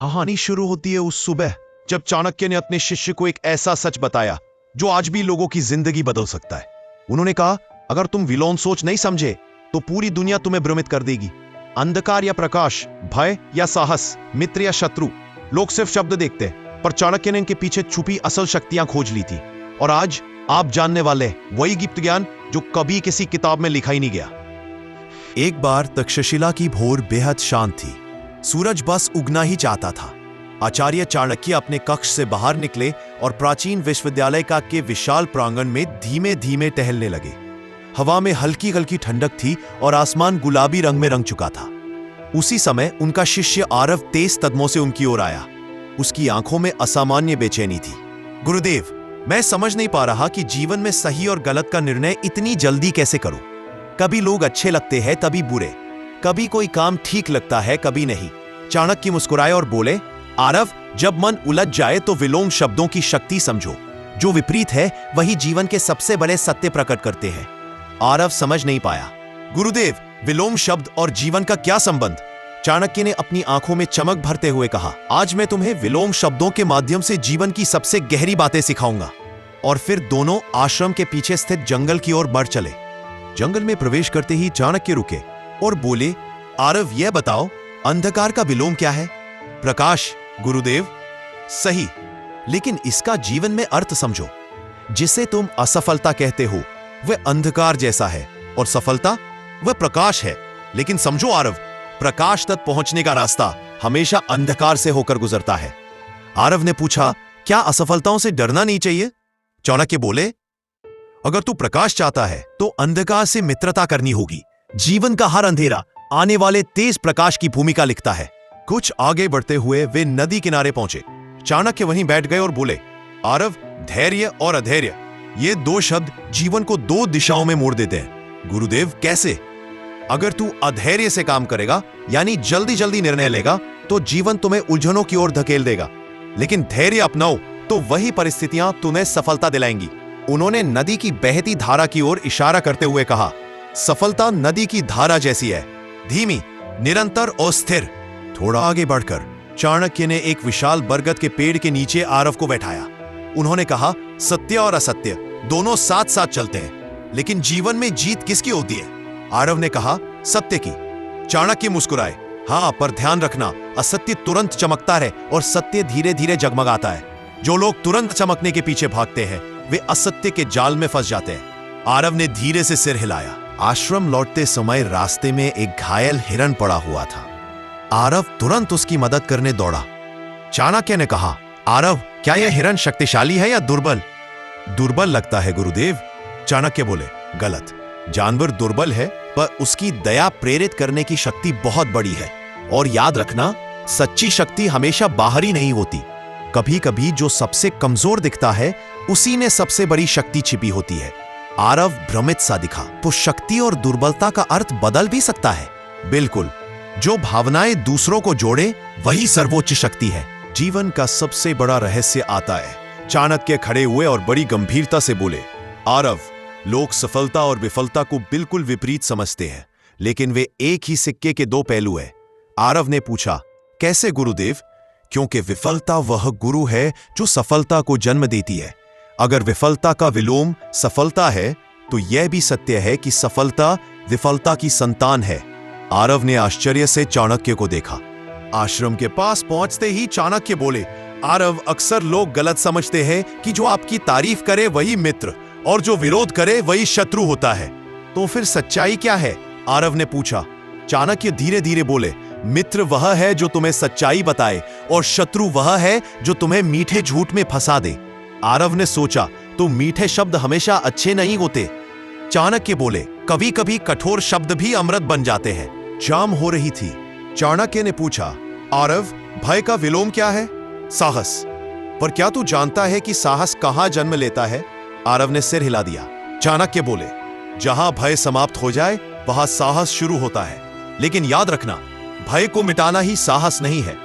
कहानी शुरू होती है उस सुबह जब चाणक्य ने अपने शिष्य को एक ऐसा सच बताया जो आज भी लोगों की जिंदगी बदल सकता है। उन्होंने कहा, अगर तुम विलोम सोच नहीं समझे तो पूरी दुनिया तुम्हें भ्रमित कर देगी। अंधकार या प्रकाश, भय या साहस, मित्र या शत्रु, लोग सिर्फ शब्द देखते हैं, पर चाणक्य ने इनके पीछे छुपी असल शक्तियां खोज ली थी। और आज आप जानने वाले वही गुप्त ज्ञान जो कभी किसी किताब में लिखा ही नहीं गया। एक बार तक्षशिला की भोर बेहद शांत थी। सूरज बस उगना ही चाहता था। आचार्य चाणक्य अपने कक्ष से बाहर निकले और प्राचीन विश्वविद्यालय का के विशाल प्रांगण में धीमे धीमे टहलने लगे। हवा में हल्की हल्की ठंडक थी और आसमान गुलाबी रंग में रंग चुका था। उसी समय उनका शिष्य आरव तेज कदमों से उनकी ओर आया। उसकी आंखों में असामान्य बेचैनी थी। गुरुदेव, मैं समझ नहीं पा रहा कि जीवन में सही और गलत का निर्णय इतनी जल्दी कैसे करूं। कभी लोग अच्छे लगते हैं, कभी बुरे। कभी कोई काम ठीक लगता है, कभी नहीं। चाणक्य मुस्कुराए और बोले, आरव, जब मन उलझ जाए तो विलोम शब्दों की शक्ति समझो। जो विपरीत है वही जीवन के सबसे बड़े सत्य प्रकट करते हैं। आरव समझ नहीं पाया। गुरुदेव, विलोम शब्द और जीवन का क्या संबंध? चाणक्य ने अपनी आंखों में चमक भरते हुए कहा, आज मैं तुम्हें विलोम शब्दों के माध्यम से जीवन की सबसे गहरी बातें सिखाऊंगा। और फिर दोनों आश्रम के पीछे स्थित जंगल की ओर बढ़ चले। जंगल में प्रवेश करते ही चाणक्य रुके और बोले, आरव, यह बताओ, अंधकार का विलोम क्या है? प्रकाश, गुरुदेव। सही, लेकिन इसका जीवन में अर्थ समझो। जिसे तुम असफलता कहते हो वह अंधकार जैसा है, और सफलता वह प्रकाश है। लेकिन समझो आरव, प्रकाश तक पहुंचने का रास्ता हमेशा अंधकार से होकर गुजरता है। आरव ने पूछा, क्या असफलताओं से डरना नहीं चाहिए? चाणक्य बोले, अगर तू प्रकाश चाहता है तो अंधकार से मित्रता करनी होगी। जीवन का हर अंधेरा आने वाले तेज प्रकाश की भूमिका लिखता है। कुछ आगे बढ़ते हुए वे नदी किनारे पहुंचे। चाणक्य वहीं बैठ गए और बोले, आरव, धैर्य और अधैर्य, ये दो शब्द जीवन को दो दिशाओं में मोड़ देते हैं। गुरुदेव, कैसे? अगर तू अधैर्य से काम करेगा, यानी जल्दी जल्दी निर्णय लेगा, तो जीवन तुम्हें उलझनों की ओर धकेल देगा। लेकिन धैर्य अपनाओ तो वही परिस्थितियां तुम्हें सफलता दिलाएंगी। उन्होंने नदी की बहती धारा की ओर इशारा करते हुए कहा, सफलता नदी की धारा जैसी है, धीमी, निरंतर और स्थिर। थोड़ा आगे बढ़कर चाणक्य ने एक विशाल बरगद के पेड़ के नीचे आरव को बैठाया। उन्होंने कहा, सत्य और असत्य दोनों साथ साथ चलते हैं, लेकिन जीवन में जीत किसकी होती है? आरव ने कहा, सत्य की। चाणक्य मुस्कुराए, हाँ, पर ध्यान रखना, असत्य तुरंत चमकता है और सत्य धीरे धीरे जगमगाता है। जो लोग तुरंत चमकने के पीछे भागते हैं वे असत्य के जाल में फंस जाते हैं। आरव ने धीरे से सिर हिलाया। आश्रम लौटते समय रास्ते में एक घायल हिरण पड़ा हुआ था। आरव तुरंत उसकी मदद करने दौड़ा। चाणक्य ने कहा, आरव, क्या यह हिरण शक्तिशाली है या दुर्बल? दुर्बल लगता है गुरुदेव। चाणक्य बोले, गलत। जानवर दुर्बल है, पर उसकी दया प्रेरित करने की शक्ति बहुत बड़ी है। और याद रखना, सच्ची शक्ति हमेशा बाहरी नहीं होती। कभी कभी जो सबसे कमजोर दिखता है उसी में सबसे बड़ी शक्ति छिपी होती है। आरव भ्रमित सा दिखा। तो शक्ति और दुर्बलता का अर्थ बदल भी सकता है। बिल्कुल, जो भावनाएं दूसरों को जोड़े वही सर्वोच्च शक्ति है। जीवन का सबसे बड़ा रहस्य आता है। चाणक्य खड़े हुए और बड़ी गंभीरता से बोले, आरव, लोग सफलता और विफलता को बिल्कुल विपरीत समझते हैं, लेकिन वे एक ही सिक्के के दो पहलू हैं। आरव ने पूछा, कैसे गुरुदेव? क्योंकि विफलता वह गुरु है जो सफलता को जन्म देती है। अगर विफलता का विलोम सफलता है तो यह भी सत्य है कि सफलता विफलता की संतान है। आरव ने आश्चर्य से चाणक्य को देखा। आश्रम के पास पहुंचते ही चाणक्य बोले, आरव, अक्सर लोग गलत समझते हैं कि जो आपकी तारीफ करे वही मित्र और जो विरोध करे वही शत्रु होता है। तो फिर सच्चाई क्या है? आरव ने पूछा। चाणक्य धीरे धीरे बोले, मित्र वह है जो तुम्हें सच्चाई बताए और शत्रु वह है जो तुम्हें मीठे झूठ में फंसा दे। आरव ने सोचा, तो मीठे शब्द हमेशा अच्छे नहीं होते। चाणक्य बोले, कभी कभी कठोर शब्द भी अमृत बन जाते हैं। शाम हो रही थी। चाणक्य ने पूछा, आरव, भय का विलोम क्या है? साहस। पर क्या तू जानता है कि साहस कहां जन्म लेता है? आरव ने सिर हिला दिया। चाणक्य बोले, जहां भय समाप्त हो जाए वहां साहस शुरू होता है। लेकिन याद रखना, भय को मिटाना ही साहस नहीं है,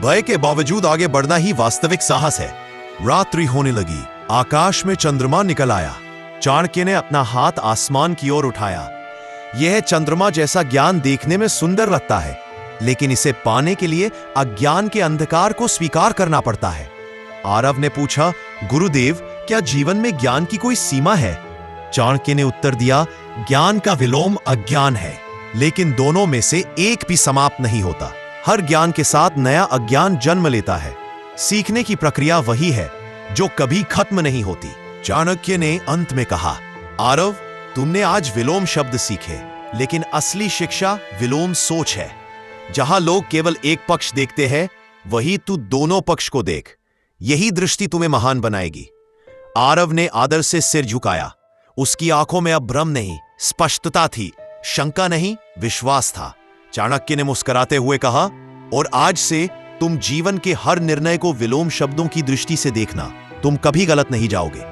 भय के बावजूद आगे बढ़ना ही वास्तविक साहस है। रात्रि होने लगी। आकाश में चंद्रमा निकल आया। चाणक्य ने अपना हाथ आसमान की ओर उठाया। यह चंद्रमा जैसा ज्ञान देखने में सुंदर लगता है। लेकिन इसे पाने के लिए अज्ञान के अंधकार को स्वीकार करना पड़ता है। आरव ने पूछा, गुरुदेव, क्या जीवन में ज्ञान की कोई सीमा है? चाणक्य ने उत्तर दिया, ज्ञान का विलोम अज्ञान है, लेकिन दोनों में से एक भी समाप्त नहीं होता। हर ज्ञान के साथ नया अज्ञान जन्म लेता है। सीखने की प्रक्रिया वही है जो कभी खत्म नहीं होती। चाणक्य ने अंत में कहा, आरव, तुमने आज विलोम शब्द सीखे, लेकिन असली शिक्षा विलोम सोच है। जहां लोग केवल एक पक्ष देखते हैं, वही तू दोनों पक्ष को देख। यही दृष्टि तुम्हें महान बनाएगी। आरव ने आदर से सिर झुकाया। उसकी आंखों में अब भ्रम नहीं, स्पष्टता थी। शंका नहीं, विश्वास था। चाणक्य ने मुस्कुराते हुए कहा, और आज से तुम जीवन के हर निर्णय को विलोम शब्दों की दृष्टि से देखना। तुम कभी गलत नहीं जाओगे।